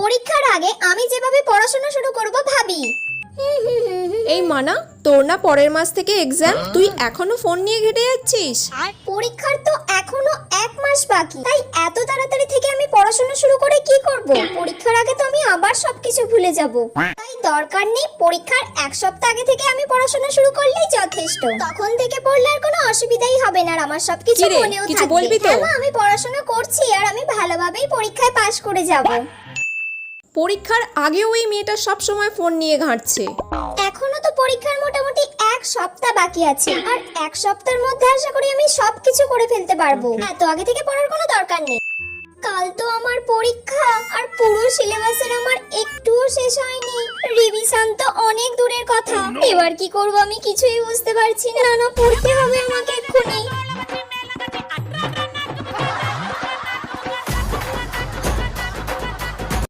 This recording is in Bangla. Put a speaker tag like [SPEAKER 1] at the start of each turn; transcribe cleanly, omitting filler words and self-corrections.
[SPEAKER 1] পরীক্ষার আগে আমি যেভাবে পড়াশোনা শুরু করব ভাবি।
[SPEAKER 2] এই মানা, তোর না পরের মাস থেকে এক্সাম, তুই এখনো ফোন নিয়ে ঘেটে যাচ্ছিস?
[SPEAKER 1] পরীক্ষার তো এখনো 1 মাস বাকি, তাই এত তাড়াতাড়ি থেকে আমি পড়াশোনা শুরু করে কি করব? পরীক্ষার আগে তো আমি আবার সবকিছু ভুলে যাব। তাই দরকার নেই, পরীক্ষার 1 সপ্তাহ আগে থেকে আমি পড়াশোনা শুরু করলেই যথেষ্ট। তখন থেকে পড়লে আর কোনো অসুবিধাই হবে না, আর আমার সবকিছু
[SPEAKER 2] কি রে,
[SPEAKER 1] মনেও
[SPEAKER 2] কিছু
[SPEAKER 1] থাকবে।
[SPEAKER 2] বলবি তো?
[SPEAKER 1] হ্যাঁ মা, আমি পড়াশোনা করছি আর আমি ভালোভাবেই পরীক্ষায় পাশ করে যাব।
[SPEAKER 2] পরীক্ষার আগেও এই মেয়েটা সব সময় ফোন নিয়ে ঘাঁটছে।
[SPEAKER 1] এখনো তো পরীক্ষার মোটামুটি 1 সপ্তাহ বাকি আছে, আর 1 সপ্তাহের মধ্যে আশা করি আমি সবকিছু করে ফেলতে পারবো। এত আগে থেকে পড়ার কোনো দরকার নেই। কাল তো আমার পরীক্ষা, আর পুরো সিলেবাসের আমার একটুও শেষ হয়নি। রিভিশন তো অনেক দূরের কথা। এবার কি করব আমি কিছুই বুঝতে পারছি না। না পড়তে হবে আমাকে এক্ষুনি।